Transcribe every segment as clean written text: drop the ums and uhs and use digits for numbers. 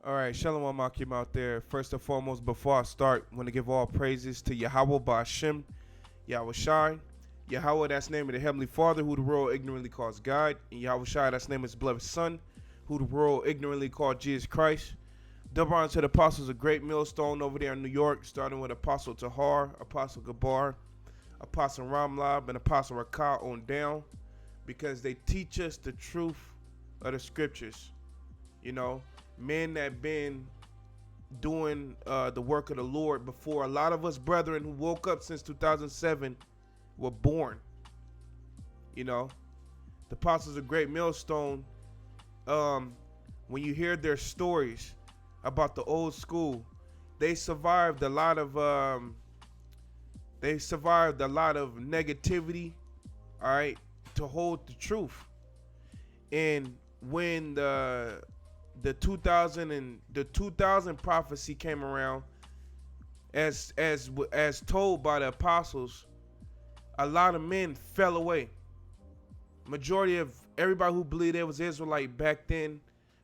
All right, Shalom Akim out there. First and foremost, before I start, I want to give all praises to Yahweh Ba'Shem, Yahweh Shai. Yahweh, that's the name of the Heavenly Father, who the world ignorantly calls God. And Yahweh Shai, that's the name of his beloved Son, who the world ignorantly called Jesus Christ. Double honor to the apostles, a great millstone over there in New York, starting with Apostle Tahar, Apostle Gabar, Apostle Ramlab, and Apostle Rakah on down, because they teach us the truth of the scriptures. You know, men that been doing the work of the Lord before a lot of us brethren who woke up since 2007 were born. You know, the apostles of great millstone, when you hear their stories about the old school, they survived a lot of negativity, all right, to hold the truth. And when the 2000 prophecy came around, as told by the apostles, a lot of men fell away. Majority of everybody who believed they was Israelite back then,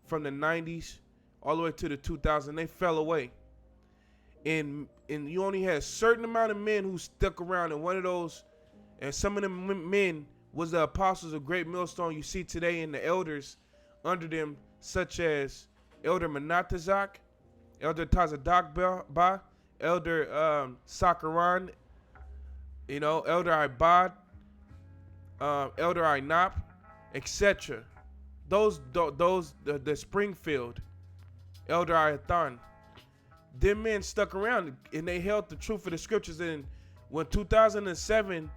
from the 90s all the way to the 2000s, they fell away. And you only had a certain amount of men who stuck around, and one of those, and some of them men was the apostles of great millstone you see today, and the elders under them, such as Elder Menatazak, Elder Tazadakba, Elder Sakaran, you know, Elder Ibad, Elder Inap, etc. The Springfield, Elder Ayathan. Them men stuck around and they held the truth of the scriptures. And when 2007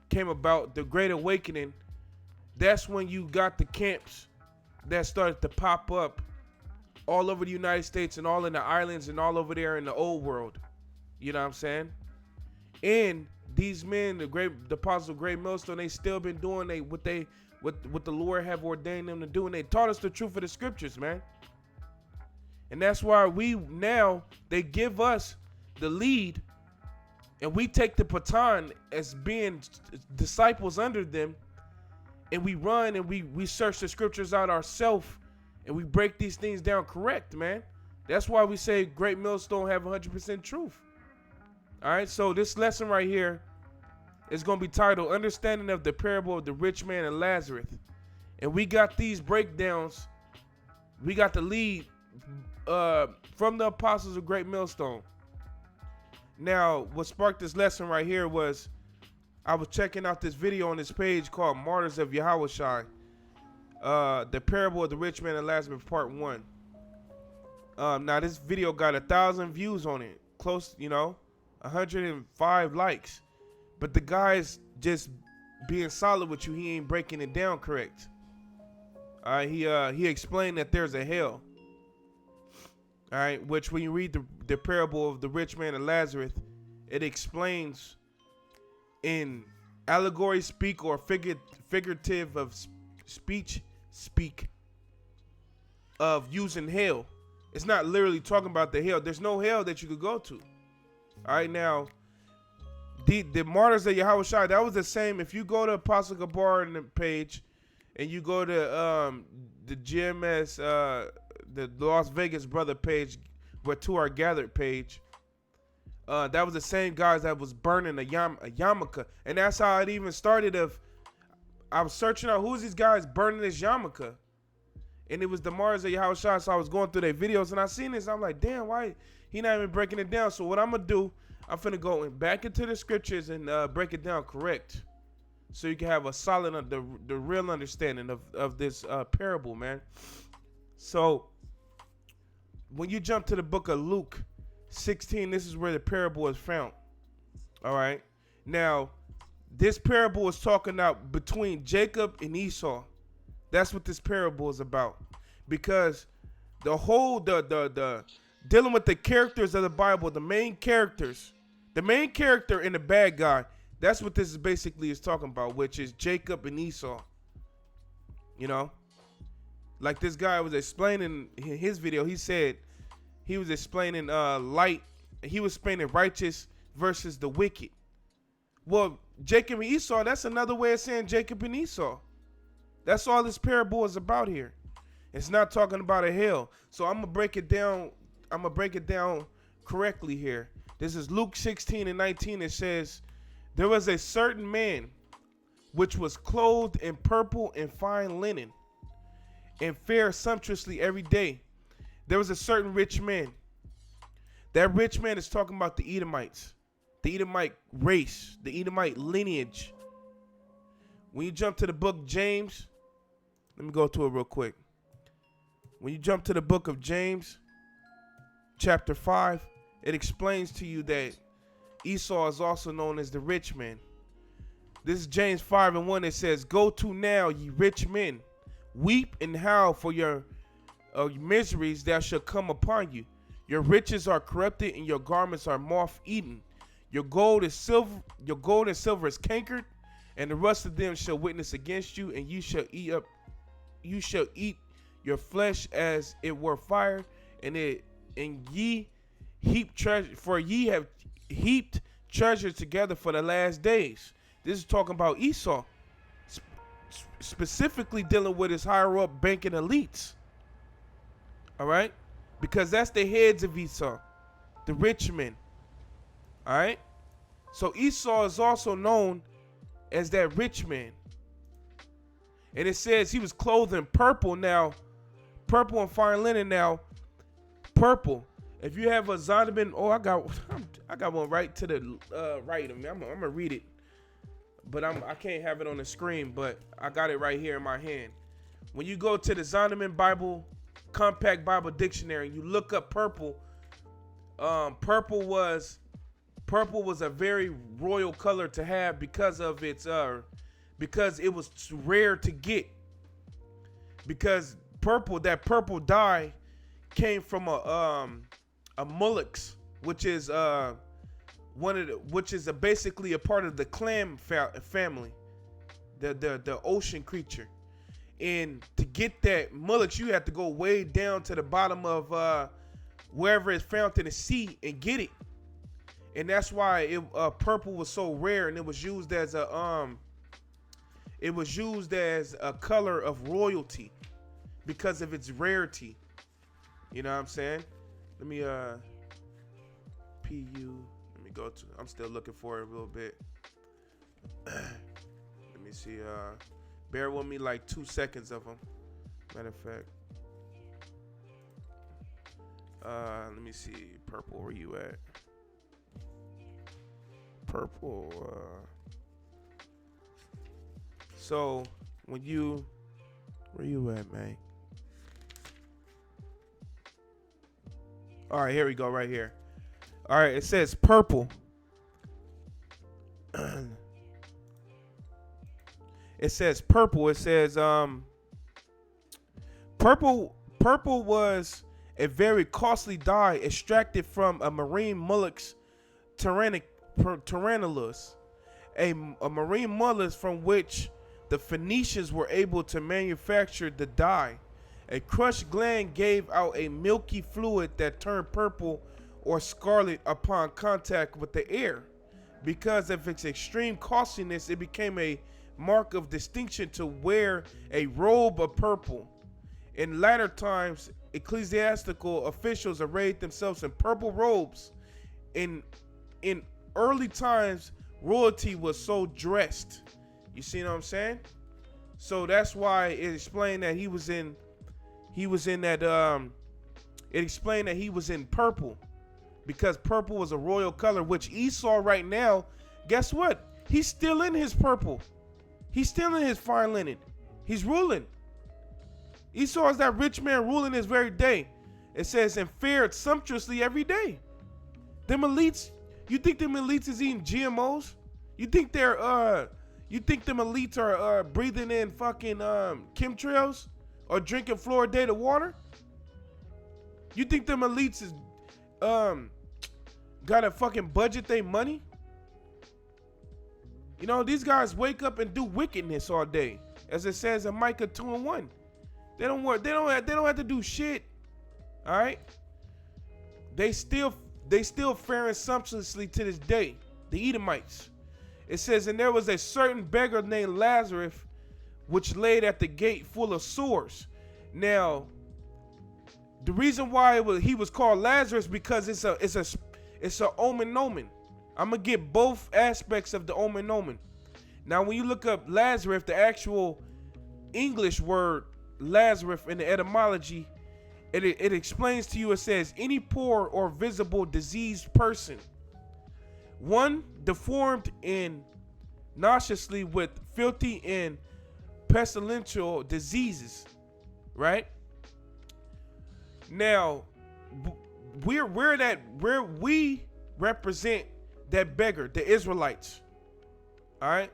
came about, the Great Awakening, that's when you got the camps that started to pop up all over the United States and all in the islands and all over there in the old world. You know what I'm saying? And these men, the apostles of great millstone, they still been doing what the Lord have ordained them to do, and they taught us the truth of the scriptures, man. And that's why they give us the lead, and we take the baton as being disciples under them, and we run and we search the scriptures out ourselves, and we break these things down correct, man. That's why we say great millstone have 100% truth. All right, so this lesson right here is going to be titled Understanding of the Parable of the Rich Man and Lazarus. And we got these breakdowns. We got the lead from the apostles of great millstone. Now, what sparked this lesson right here was I was checking out this video on this page called Martyrs of Yahweh Shai, the Parable of the Rich Man and Lazarus Part 1. Now, this video got 1,000 views on it. Close, 105 likes. But the guy's just being solid with you. He ain't breaking it down correct. All right, he explained that there's a hell. All right, which when you read the parable of the rich man and Lazarus, it explains in allegory speak or figurative of speak of using hell. It's not literally talking about the hell. There's no hell that you could go to. All right, now, the Martyrs of Yahweh Shai, that was the same. If you go to Apostle Gabar in the page, and you go to the GMS, the Las Vegas brother page, where two are gathered page, that was the same guys that was burning a yarmulke. And that's how it even started. I was searching out who's these guys burning this yarmulke. And it was the Martyrs of Yahweh Shai. So I was going through their videos and I seen this. I'm like, damn, why he not even breaking it down? So what I'm going to do, I'm finna go back into the scriptures and break it down correct, so you can have a solid, the real understanding of this parable, man. So when you jump to the book of Luke 16, this is where the parable is found. All right. Now, this parable is talking about between Jacob and Esau. That's what this parable is about, because the whole the dealing with the characters of the Bible, the main character and the bad guy. That's what this is basically is talking about, which is Jacob and Esau. You know, like this guy was explaining in his video. He said he was explaining light. He was explaining righteous versus the wicked. Well, Jacob and Esau, that's another way of saying Jacob and Esau. That's all this parable is about here. It's not talking about a hell. So I'm gonna break it down. I'm gonna break it down correctly here. This is Luke 16:19. It says, "There was a certain man which was clothed in purple and fine linen, and fared sumptuously every day." There was a certain rich man. That rich man is talking about the Edomites, the Edomite race, the Edomite lineage. When you jump to the book James, let me go to it real quick. When you jump to the book of James, chapter 5, it explains to you that Esau is also known as the rich man. This is James 5:1. It says, "Go to now, ye rich men, weep and howl for your miseries that shall come upon you. Your riches are corrupted, and your garments are moth-eaten. Your gold and silver is cankered, and the rust of them shall witness against you, and you shall eat your flesh as it were fire, and ye heap treasure, for ye have heaped treasure together for the last days." This is talking about Esau, specifically dealing with his higher up banking elites. All right, because that's the heads of Esau, the rich men. All right, so Esau is also known as that rich man. And it says he was clothed in purple. Now, purple and fine linen. Now, purple. If you have a Zondervan, I got one right to the right. I'm gonna read it, but I can't have it on the screen. But I got it right here in my hand. When you go to the Zondervan Bible Compact Bible Dictionary, you look up purple. Purple was a very royal color to have because of its because it was rare to get. Because that purple dye came from a mullux, which is basically a part of the clam family, the ocean creature. And to get that mullux, you have to go way down to the bottom of wherever it's found in the sea and get it. And that's why purple was so rare, and it was used as a color of royalty because of its rarity. You know what I'm saying? Let me I'm still looking for it a little bit. Let me see. Bear with me like 2 seconds of them. Matter of fact. Let me see. Purple, where you at? Purple. So where you at, man? All right, here we go, right here. All right, it says purple. It says purple. It says purple was a very costly dye extracted from a marine mullux tyrannulus, a marine mollusk from which the Phoenicians were able to manufacture the dye. A crushed gland gave out a milky fluid that turned purple or scarlet upon contact with the air. Because of its extreme costliness, it became a mark of distinction to wear a robe of purple. In latter times, ecclesiastical officials arrayed themselves in purple robes. In early times, royalty was so dressed. You see what I'm saying? So that's why it explained that he was in purple, because purple was a royal color, which Esau right now, guess what? He's still in his purple. He's still in his fine linen. He's ruling. Esau is that rich man ruling this very day. It says, and fared sumptuously every day. Them elites, you think them elites is eating GMOs? You think them elites are breathing in fucking chemtrails or drinking fluoridated water? You think them elites is gotta fucking budget their money? You know, these guys wake up and do wickedness all day, as it says in Micah 2:1. They don't work. They don't have to do shit. All right. They still faring sumptuously to this day. The Edomites. It says, and there was a certain beggar named Lazarus, which laid at the gate full of sores. Now, the reason why he was called Lazarus because it's a omen nomen. I'm gonna get both aspects of the omen nomen. Now, when you look up Lazarus, the actual English word Lazarus in the etymology, it explains to you. It says any poor or visible diseased person, one deformed and nauseously with filthy and pestilential diseases, right? Now, we represent that beggar, the Israelites. All right,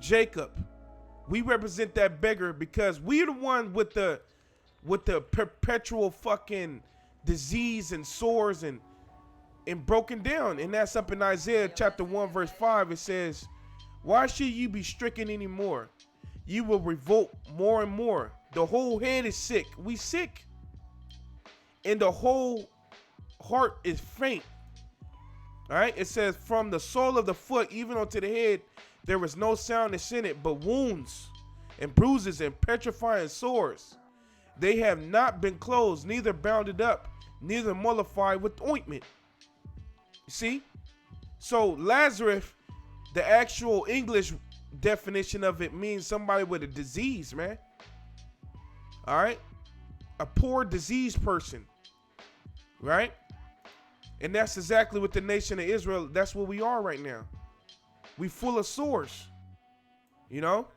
Jacob. We represent that beggar because we're the one with the perpetual fucking disease and sores and broken down. And that's up in Isaiah chapter 1 verse 5. It says, why should you be stricken anymore? You will revolt more and more. The whole head is sick. We sick. And the whole heart is faint. All right. It says from the sole of the foot even onto the head, there was no soundness in it, but wounds and bruises and petrifying sores. They have not been closed, neither bounded up, neither mollified with ointment. You see? So Lazarus, the actual English definition of it means somebody with a disease, man. All right? A poor diseased person. Right? And that's exactly what the nation of Israel, that's what we are right now. We full of sores, you know,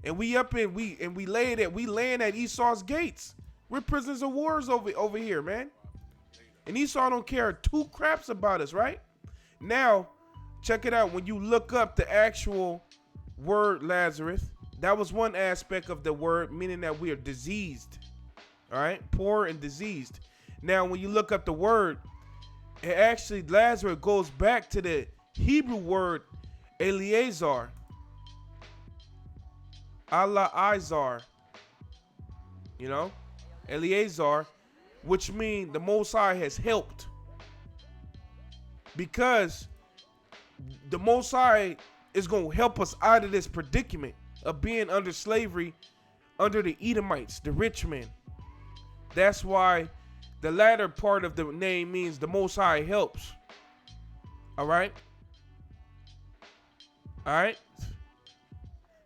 and we laying at Esau's gates. We're prisoners of wars over here, man. And Esau don't care two craps about us, right? Now, check it out. When you look up the actual word Lazarus, that was one aspect of the word, meaning that we are diseased, all right, poor and diseased. Now, when you look up the word, it actually Lazarus goes back to the Hebrew word Eleazar, Allah-izar, you know, Eleazar, which means the Most High has helped, because the Most High is going to help us out of this predicament of being under slavery under the Edomites, the rich men. That's why the latter part of the name means the Most High helps. All right. All right.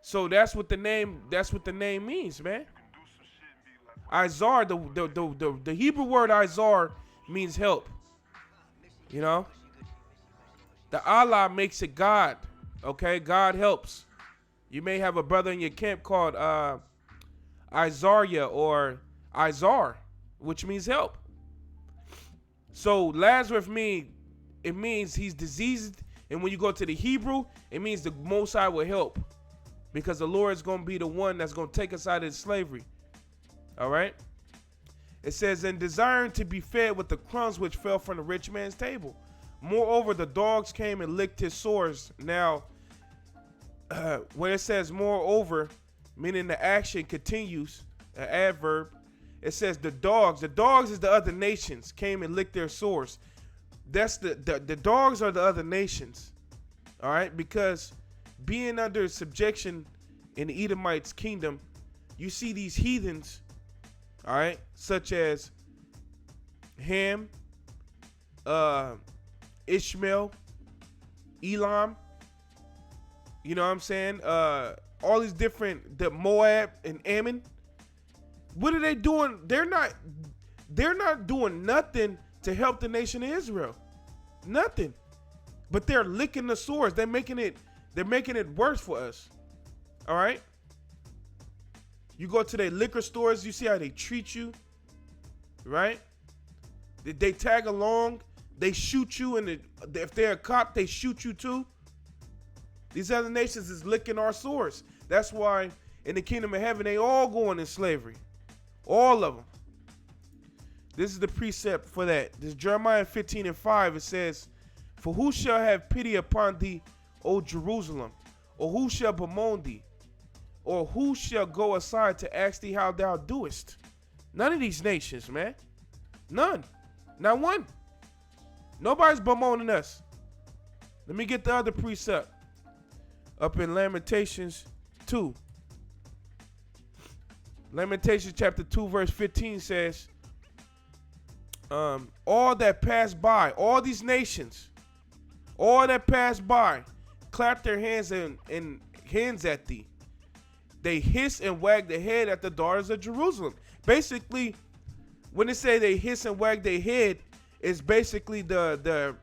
So that's what the name means, man. Izar, the Hebrew word Izar means help. You know? The Allah makes it God. Okay? God helps. You may have a brother in your camp called Izaria or Izar, which means help. So Lazarus means he's diseased. And when you go to the Hebrew, it means the Most High will help, because the Lord is going to be the one that's going to take us out of slavery. All right. It says, and desiring to be fed with the crumbs which fell from the rich man's table. Moreover, the dogs came and licked his sores. Now, when it says moreover, meaning the action continues, an adverb, it says the dogs is the other nations, came and licked their sores. That's the dogs are the other nations. All right, because being under subjection in the Edomites' kingdom, you see these heathens, all right, such as Ham, Ishmael, Elam, you know what I'm saying? All these different, the Moab and Ammon. What are they doing? They're not doing nothing to help the nation of Israel. Nothing. But they're licking the sores. They're making it worse for us. All right? You go to their liquor stores, you see how they treat you. Right? They tag along, they shoot you, and if they're a cop, they shoot you too. These other nations is licking our sores. That's why in the kingdom of heaven, they all going in slavery. All of them. This is the precept for that. This Jeremiah 15:5, it says, for who shall have pity upon thee, O Jerusalem? Or who shall bemoan thee? Or who shall go aside to ask thee how thou doest? None of these nations, man. None. Not one. Nobody's bemoaning us. Let me get the other precept. Up in Lamentations 2. Lamentations chapter 2 verse 15 says, all that pass by, all these nations, all that pass by, clap their hands and hands at thee. They hiss and wag their head at the daughters of Jerusalem. Basically, when they say they hiss and wag their head, it's basically the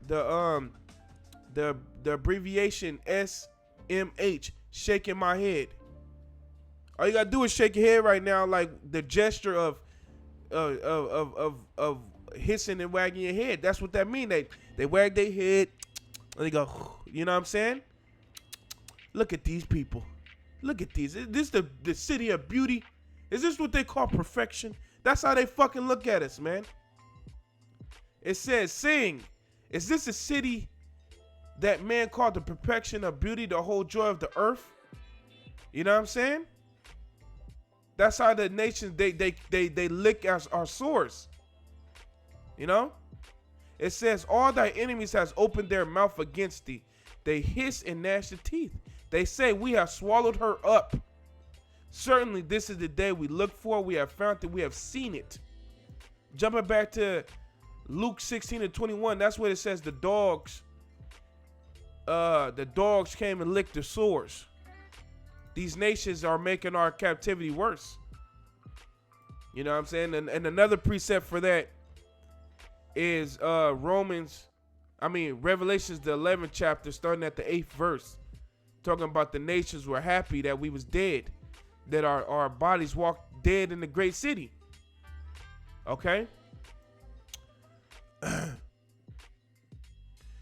abbreviation SMH, shaking my head. All you gotta do is shake your head right now, like the gesture of hissing and wagging your head. That's what that mean. They wag their head and they go, you know what I'm saying? Look at these people. Look at these. Is this the city of beauty? Is this what they call perfection? That's how they fucking look at us, man. It says, sing. Is this a city that man called the perfection of beauty, the whole joy of the earth? You know what I'm saying? That's how the nations, they lick our sores. You know? It says, all thy enemies has opened their mouth against thee. They hiss and gnash their teeth. They say, we have swallowed her up. Certainly this is the day we look for. We have found it. We have seen it. Jumping back to Luke 16:21, that's what it says. The dogs came and licked their sores. These nations are making our captivity worse. You know what I'm saying? And another precept for that is Revelations, the 11th chapter, starting at the 8th verse, talking about the nations were happy that we was dead, that our bodies walked dead in the great city. Okay?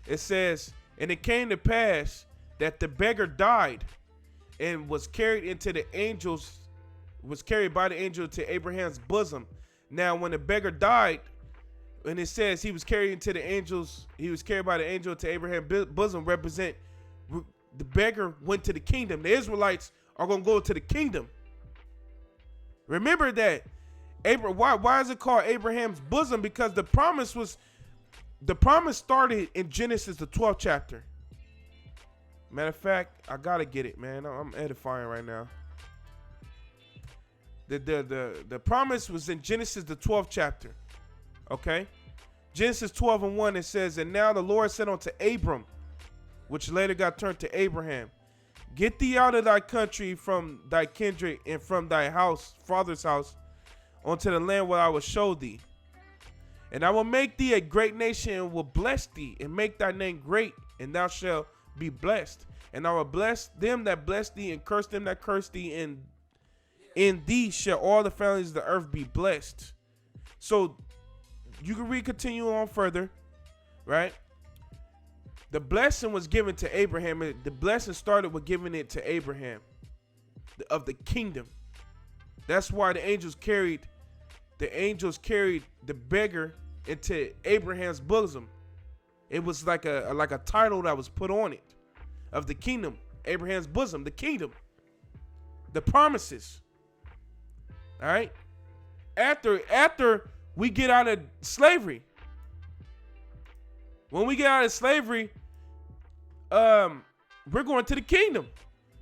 It says, and it came to pass that the beggar died and was carried by the angel to Abraham's bosom. Now, when the beggar died, and it says he was carried by the angel to Abraham's bosom, represent the beggar went to the kingdom. The Israelites are going to go to the kingdom. Remember that. Why is it called Abraham's bosom? Because the promise started in Genesis, the 12th chapter. Matter of fact, I gotta get it, man. I'm edifying right now. The promise was in Genesis, the 12th chapter. Okay? Genesis 12:1, it says, and now the Lord said unto Abram, which later got turned to Abraham, get thee out of thy country, from thy kindred, and from thy house, father's house, unto the land where I will show thee. And I will make thee a great nation, and will bless thee, and make thy name great, and thou shalt be blessed. And I will bless them that bless thee, and curse them that curse thee, and in thee shall all the families of the earth be blessed. So you can continue on further, right? The blessing was given to Abraham. The blessing started with giving it to Abraham of the kingdom. That's why the angels carried the beggar into Abraham's bosom. It was like a title that was put on it of the kingdom, Abraham's bosom, the kingdom, the promises. All right. After we get out of slavery, when we get out of slavery, we're going to the kingdom.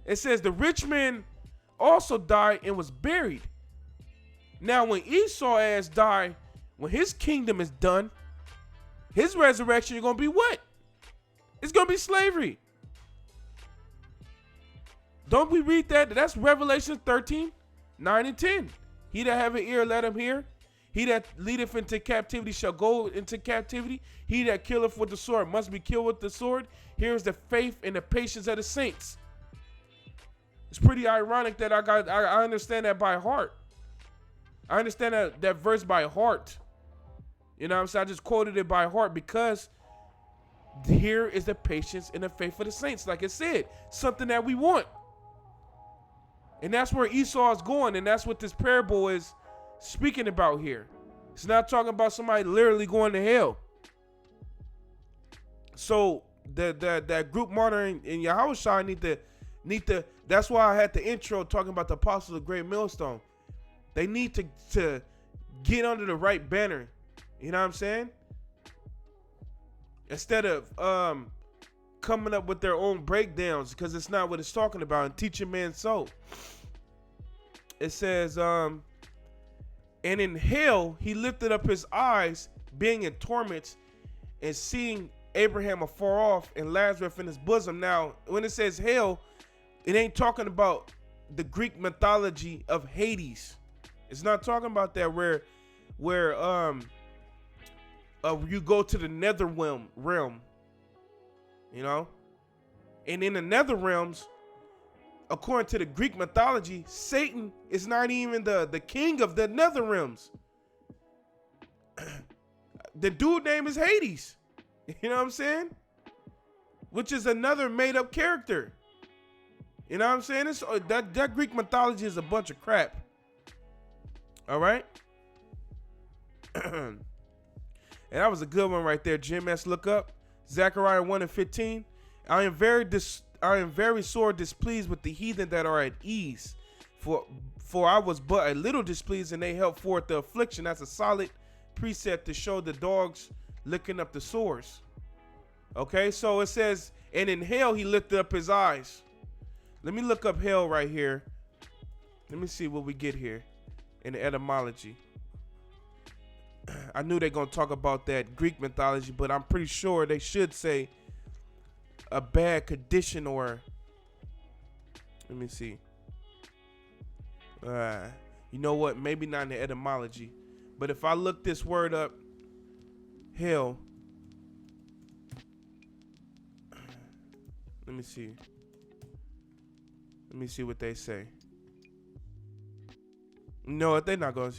It says the rich man also died and was buried. Now, when Esau ass died, when his kingdom is done, his resurrection is going to be what? It's going to be slavery. Don't we read that? That's Revelation 13:9-10. He that have an ear, let him hear. He that leadeth into captivity shall go into captivity. He that killeth with the sword must be killed with the sword. Here is the faith and the patience of the saints. It's pretty ironic that I understand that by heart. I understand that verse by heart. You know what I'm saying? I just quoted it by heart because here is the patience and the faith of the saints. Like I said, something that we want. And that's where Esau is going. And that's what this parable is speaking about here. It's not talking about somebody literally going to hell. So that group martyr in Yahushua need to. That's why I had the intro talking about the apostles of Great Millstone. They need to get under the right banner. You know what I'm saying? Instead of coming up with their own breakdowns, because it's not what it's talking about, and teaching man's soul. It says And in hell, he lifted up his eyes, being in torments, and seeing Abraham afar off and Lazarus in his bosom. Now, when it says hell, it ain't talking about the Greek mythology of Hades. It's not talking about that where you go to the nether realm, you know? And in the nether realms, according to the Greek mythology, Satan is not even the king of the nether realms. The dude name is Hades. You know what I'm saying? Which is another made up character. You know what I'm saying? It's, that Greek mythology is a bunch of crap. All right? And that was a good one right there, Jim. Let's look up Zechariah 1:15. I am very sore displeased with the heathen that are at ease. For I was but a little displeased, and they held forth the affliction. That's a solid precept to show the dogs licking up the sores. Okay, so it says, and in hell he lifted up his eyes. Let me look up hell right here. Let me see what we get here in the etymology. I knew they're going to talk about that Greek mythology, but I'm pretty sure they should say a bad condition, or let me see. You know what? Maybe not in the etymology, but if I look this word up, hell. Let me see. Let me see what they say. No, if they're not going to.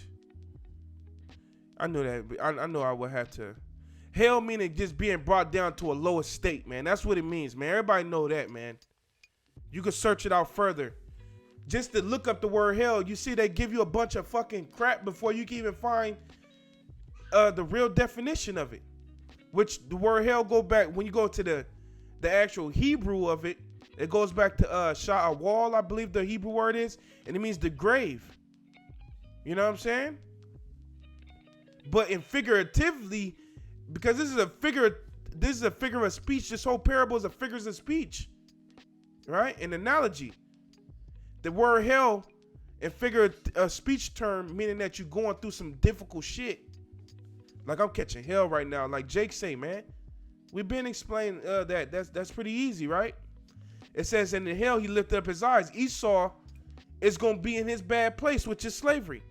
I knew that. I know I would have to. Hell meaning just being brought down to a lower state, man. That's what it means, man. Everybody know that, man. You can search it out further. Just to look up the word hell, you see they give you a bunch of fucking crap before you can even find the real definition of it. Which the word hell go back, when you go to the actual Hebrew of it, it goes back to Sha'awal, I believe the Hebrew word is, and it means the grave. You know what I'm saying? But in figuratively, because this is a figure of speech. This whole parable is a figures of speech, right? An analogy. The word hell in figure of speech term, meaning that you're going through some difficult shit. Like I'm catching hell right now. Like Jake say, man, we've been explaining that. That's pretty easy, right? It says, and in hell he lifted up his eyes. Esau is going to be in his bad place, which is slavery.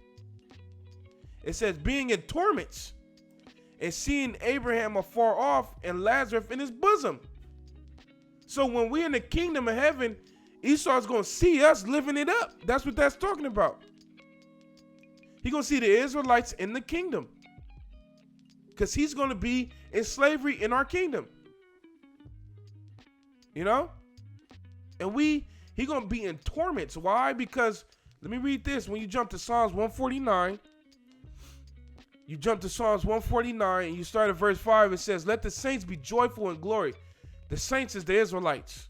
It says, being in torments and seeing Abraham afar off and Lazarus in his bosom. So when we're in the kingdom of heaven, Esau's going to see us living it up. That's what that's talking about. He's going to see the Israelites in the kingdom. Because he's going to be in slavery in our kingdom. You know? And he's going to be in torments. Why? Because, let me read this. When you jump to Psalms 149, you jump to Psalms 149 and you start at verse 5. It says, let the saints be joyful in glory. The saints is the Israelites,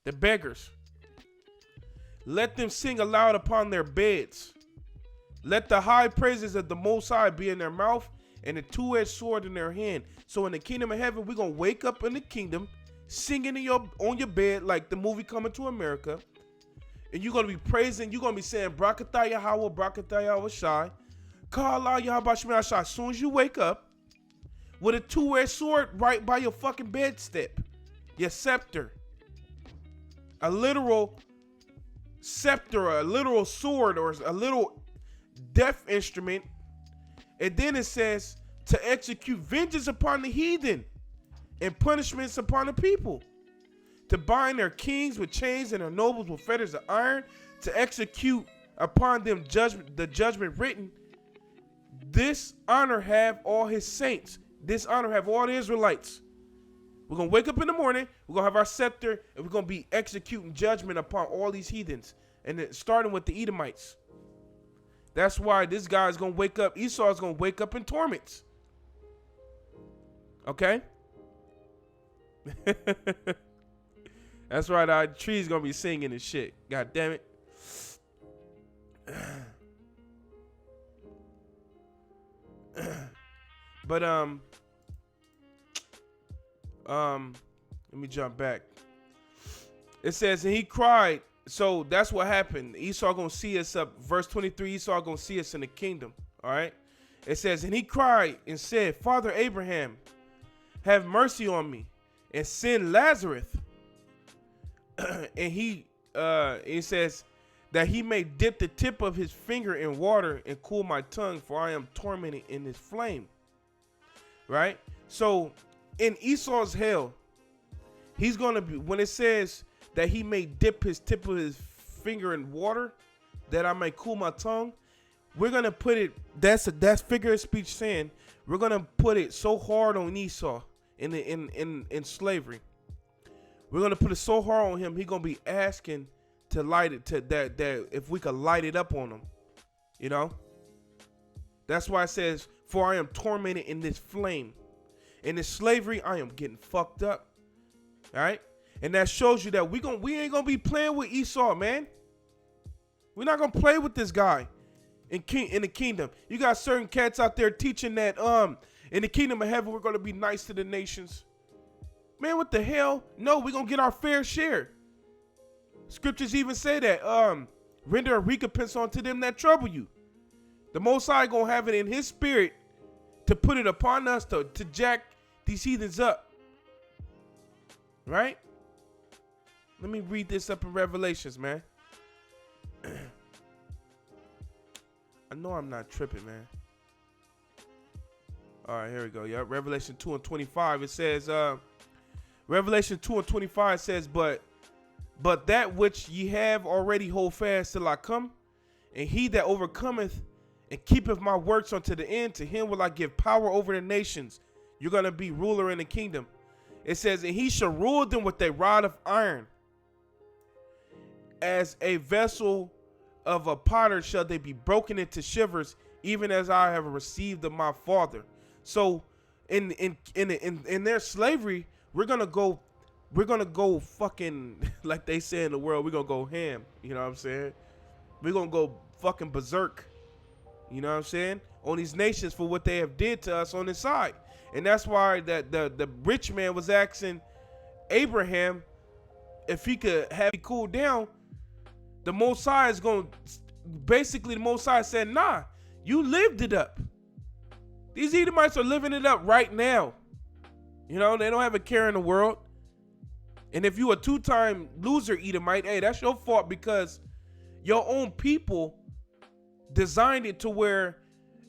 the beggars. Let them sing aloud upon their beds. Let the high praises of the Most High be in their mouth and a two-edged sword in their hand. So in the kingdom of heaven, we're going to wake up in the kingdom, singing on your bed like the movie Coming to America. And you're going to be praising, you're going to be saying, Brakatah Yahweh, Brakatah Yahweh Shai. Kala Yahweh Shai as soon as you wake up with a two-edged sword right by your fucking bedstep. Your scepter. A literal scepter, a literal sword, or a little death instrument. And then it says to execute vengeance upon the heathen and punishments upon the people. To bind their kings with chains and their nobles with fetters of iron. To execute upon them the judgment written. This honor have all his saints. This honor have all the Israelites. We're going to wake up in the morning. We're going to have our scepter. And we're going to be executing judgment upon all these heathens. And then starting with the Edomites. That's why this guy's going to wake up. Esau is going to wake up in torments. Okay? That's right. Our tree's going to be singing and shit. God damn it. But let me jump back. It says, and he cried. So that's what happened. Esau gonna see us up. Verse 23, Esau gonna see us in the kingdom. All right. It says, and he cried and said, Father Abraham, have mercy on me and send Lazarus. And it says that he may dip the tip of his finger in water and cool my tongue, for I am tormented in this flame. Right? So in Esau's hell, he's gonna be, when it says that he may dip his tip of his finger in water, that I may cool my tongue, we're gonna put it, that's figure of speech saying we're gonna put it so hard on Esau in slavery. We're gonna put it so hard on him, he gonna be asking to light it, to that if we could light it up on him. You know? That's why it says, for I am tormented in this flame. In this slavery, I am getting fucked up. All right? And that shows you that we ain't gonna be playing with Esau, man. We're not gonna play with this guy in the kingdom. You got certain cats out there teaching that in the kingdom of heaven we're gonna be nice to the nations. Man, what the hell? No, we're gonna get our fair share. Scriptures even say that render a recompense unto them that trouble you. The Most High gonna have it in his spirit to put it upon us to jack these heathens up. Right? Let me read this up in Revelations, man. I know I'm not tripping, man. All right, here we go. Yeah, Revelation 2 and 25. It says, Revelation 2 and 25 says, but that which ye have already hold fast till I come, and he that overcometh and keepeth my works unto the end, to him will I give power over the nations. You're going to be ruler in the kingdom. It says, and he shall rule them with a rod of iron. As a vessel of a potter shall they be broken into shivers, even as I have received of my Father. So in their slavery, we're gonna go fucking, like they say in the world, we're gonna go ham. You know what I'm saying? We're gonna go fucking berserk. You know what I'm saying? On these nations for what they have did to us on this side. And that's why that the rich man was asking Abraham if he could have it cool down. The Most High is going to, basically the Most High said, nah, you lived it up. These Edomites are living it up right now. You know, they don't have a care in the world. And if you a two-time loser Edomite, hey, that's your fault, because your own people designed it to where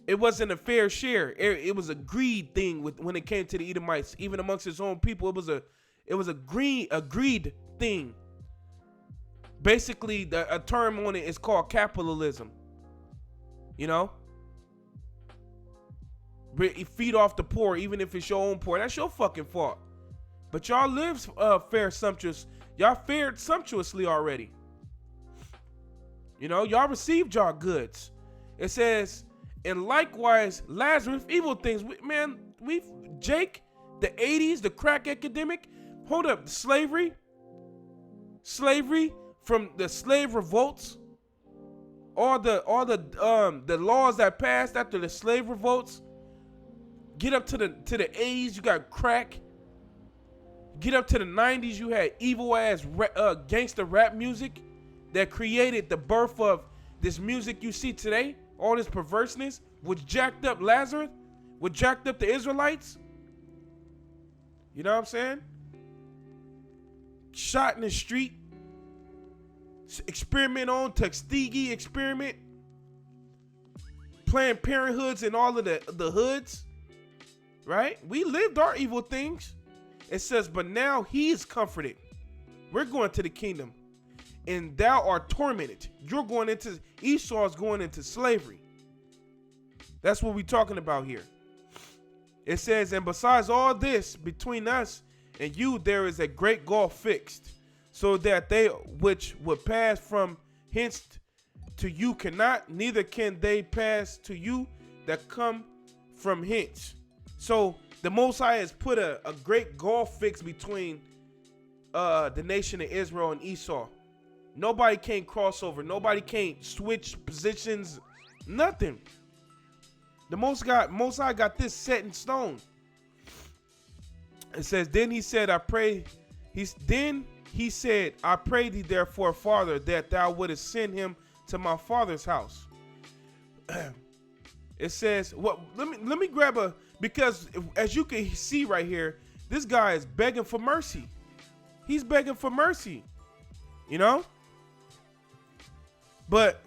it wasn't a fair share. It was a greed thing when it came to the Edomites. Even amongst his own people, it was a greed thing. Basically, a term on it is called capitalism. You know? Feed off the poor, even if it's your own poor. That's your fucking fault. But y'all live sumptuous. Y'all fared sumptuously already. You know, y'all received y'all goods. It says, and likewise, Lazarus, evil things. Jake, the 80s, the crack epidemic. Hold up, slavery. From the slave revolts, all the laws that passed after the slave revolts, get up to the 80s, you got crack. Get up to the 90s, you had evil ass gangster rap music that created the birth of this music you see today. All this perverseness, which jacked up Lazarus, which jacked up the Israelites. You know what I'm saying? Shot in the street. Experiment on Tuskegee experiment, Planned Parenthoods and all of the hoods, right? We lived our evil things. It says, but now he is comforted. We're going to the kingdom, and thou art tormented. Esau's going into slavery. That's what we're talking about here. It says, and besides all this, between us and you, there is a great gulf fixed, so that they which would pass from hence to you cannot, neither can they pass to you that come from hence. So the Most High has put a great gulf fix between the nation of Israel and Esau. Nobody can cross over. Nobody can switch positions. Nothing. The Most High got this set in stone. It says, then he said, I pray. Then he said, I pray thee therefore, Father, that thou wouldest send him to my father's house. It says, well, let me grab because as you can see right here, this guy is begging for mercy. He's begging for mercy, you know? But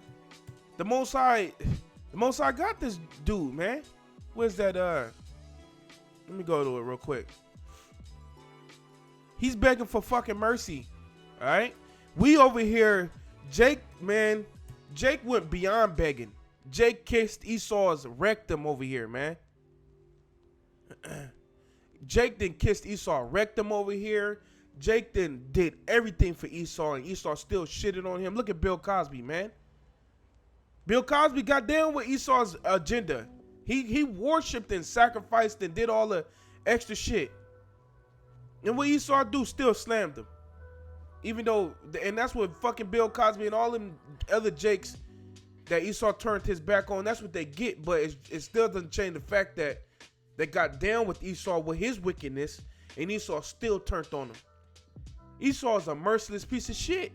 the Most High got this dude, man. Where's that? Let me go to it real quick. He's begging for fucking mercy, all right? We over here, Jake went beyond begging. Jake kissed Esau's rectum over here, man. Jake then kissed Esau rectum over here. Jake then did everything for Esau, and Esau still shitted on him. Look at Bill Cosby, man. Bill Cosby got down with Esau's agenda. He worshipped and sacrificed and did all the extra shit. And what Esau do, still slammed him. Even though, and that's what fucking Bill Cosby and all them other Jakes that Esau turned his back on, that's what they get. But it still doesn't change the fact that they got down with Esau with his wickedness, and Esau still turned on him. Esau is a merciless piece of shit.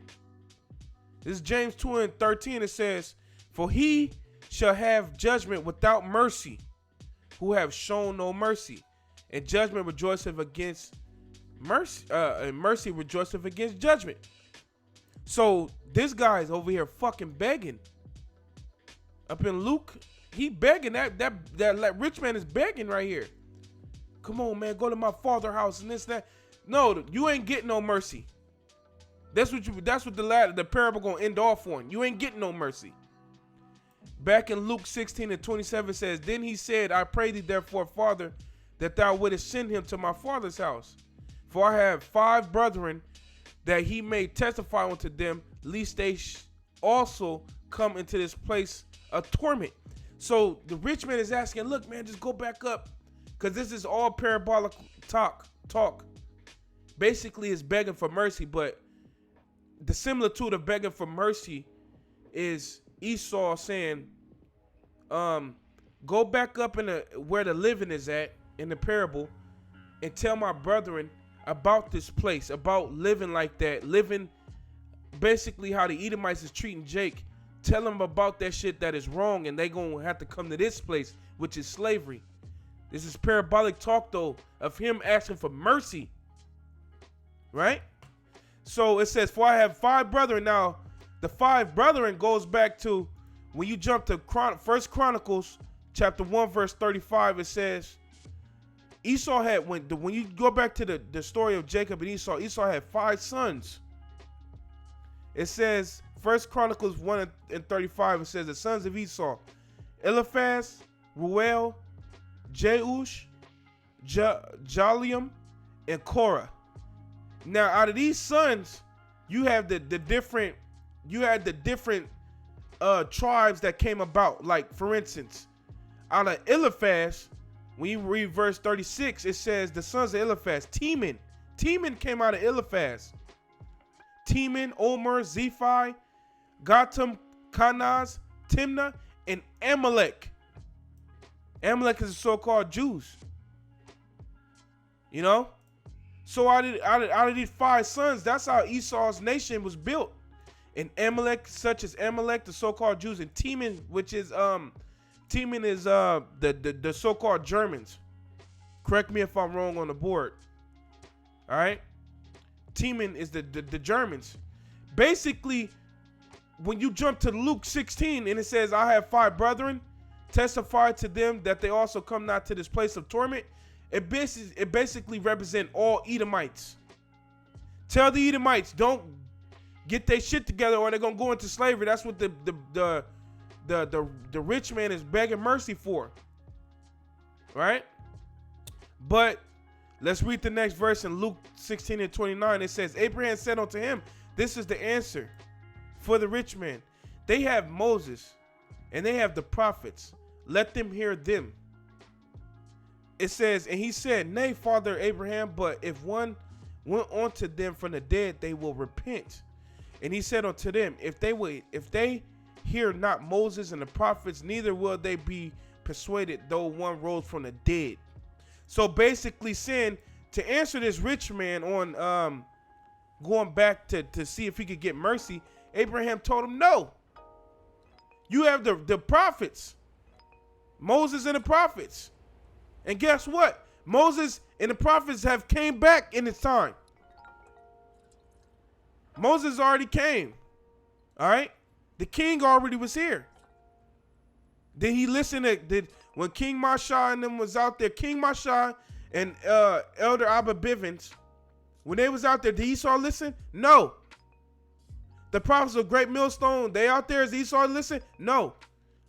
This is James 2:13. It says, for he shall have judgment without mercy, who have shown no mercy, and judgment rejoiceth against mercy, and mercy rejoiceth against judgment. So this guy is over here fucking begging. Up in Luke, he begging. That rich man is begging right here. Come on, man, go to my father's house and this, that. No, you ain't getting no mercy. That's what the parable gonna end off on. You ain't getting no mercy. Back in Luke 16:27 says, then he said, I pray thee therefore, Father, that thou wouldest send him to my father's house. For I have 5 brethren, that he may testify unto them, lest they also come into this place of torment. So the rich man is asking, look, man, just go back up, because this is all parabolic talk. Basically, it's begging for mercy, but the similitude of begging for mercy is Esau saying, go back up where the living is at in the parable, and tell my brethren about this place, about living like that, living basically how the Edomites is treating Jake. Tell them about that shit that is wrong, and they gonna have to come to this place, which is slavery. This is parabolic talk, though, of him asking for mercy. Right? So it says, for I have 5 brethren. Now, the 5 brethren goes back to when you jump to 1 Chronicles chapter 1, verse 35. It says, Esau had, when you go back to the story of Jacob and Esau had 5 sons. It says, 1 Chronicles 1 and 35, it says, the sons of Esau, Eliphaz, Ruel, Jeush, Jalium, and Korah. Now, out of these sons, you have the different tribes that came about. Like, for instance, out of Eliphaz, when you read verse 36, it says the sons of Eliphaz, Teman. Teman came out of Eliphaz. Teman, Omer, Zephi, Gatam, Kanaz, Timnah, and Amalek. Amalek is the so-called Jews. You know? So out of these 5 sons, that's how Esau's nation was built. And Amalek, such as Amalek, the so-called Jews, and Teman, which is the so-called Germans. Correct me if I'm wrong on the board. All right? Teman is the Germans. Basically, when you jump to Luke 16 and it says, I have 5 brethren, testify to them that they also come not to this place of torment. It basically represents all Edomites. Tell the Edomites, don't get their shit together or they're gonna go into slavery. That's what the rich man is begging mercy for. Right? But let's read the next verse in Luke 16 and 29. It says, Abraham said unto him, this is the answer for the rich man. They have Moses and they have the prophets. Let them hear them. It says, and he said, nay, Father Abraham, but if one went unto them from the dead, they will repent. And he said unto them, if they hear not Moses and the prophets, neither will they be persuaded, though one rose from the dead. So basically saying, to answer this rich man on going back to see if he could get mercy, Abraham told him, no. You have the prophets, Moses and the prophets. And guess what? Moses and the prophets have came back in its time. Moses already came. All right? The king already was here. Did he listen when King Masha and them was out there, King Masha and Elder Abba Bivens, when they was out there, did Esau listen? No. The prophets of Great Millstone, they out there, is Esau listen? No.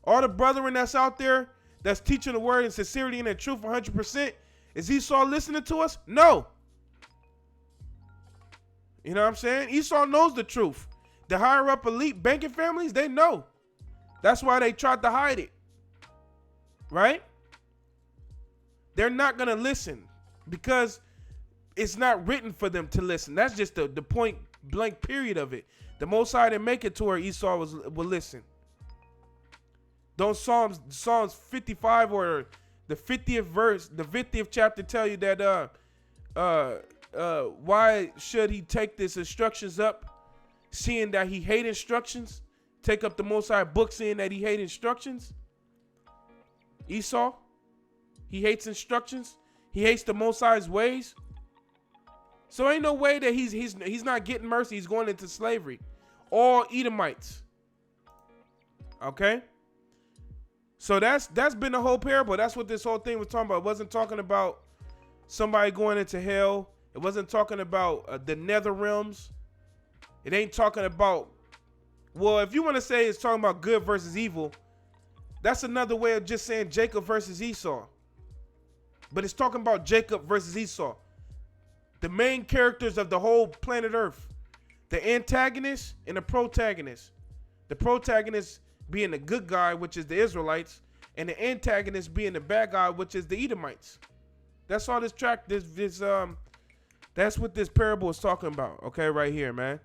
All the brethren that's out there that's teaching the word in sincerity and in truth 100%, is Esau listening to us? No. You know what I'm saying? Esau knows the truth. The higher up elite banking families, they know. That's why they tried to hide it. Right? They're not going to listen because it's not written for them to listen. That's just the point blank period of it. The Most High didn't make it to where Esau will listen. Don't Psalms 55 or the 50th verse, the 50th chapter tell you that why should he take these instructions up, seeing that he hate instructions? Take up the Most High book, seeing that he hate instructions? Esau, he hates instructions. He hates the Most High's ways. So ain't no way that he's not getting mercy. He's going into slavery. All Edomites. Okay? So that's been the whole parable. That's what this whole thing was talking about. It wasn't talking about somebody going into hell. It wasn't talking about the nether realms. It ain't talking about, well, if you want to say it's talking about good versus evil, that's another way of just saying Jacob versus Esau. But it's talking about Jacob versus Esau. The main characters of the whole planet Earth. The antagonist and the protagonist. The protagonist being the good guy, which is the Israelites, and the antagonist being the bad guy, which is the Edomites. That's all that's what this parable is talking about, okay, right here, man.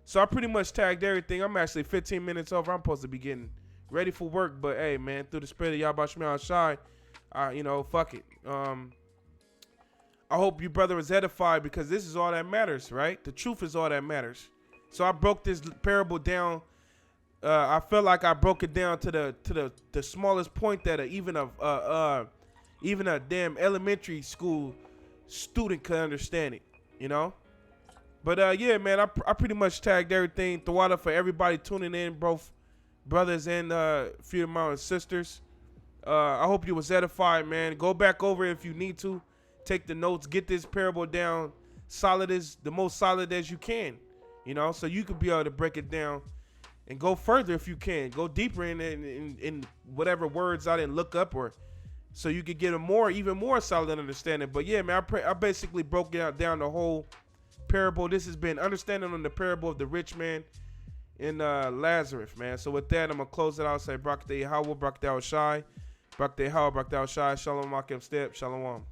So I pretty much tagged everything. I'm actually 15 minutes over. I'm supposed to be getting ready for work, but hey, man, through the spirit of Yahweh Shemel Shai, fuck it. I hope you brother is edified, because this is all that matters, right? The truth is all that matters. So I broke this parable down. I felt like I broke it down to the smallest point that even a damn elementary school student could understand it, you know. But yeah, man, I pretty much tagged everything. Thawada for everybody tuning in, both brothers and few of my sisters. I hope you was edified, man. Go back over it if you need to. Take the notes. Get this parable down the most solid as you can, you know, so you could be able to break it down and go further if you can. Go deeper in whatever words I didn't look up, or so you could get even more solid understanding. But yeah, man, I basically broke down the whole parable. This has been understanding on the parable of the rich man and Lazarus, man. So with that, I'm gonna close it out. Say Barak Yahweh, Barak Shai, Barak Yahweh, Barak Shai, Shalom Akim Step, Shalom.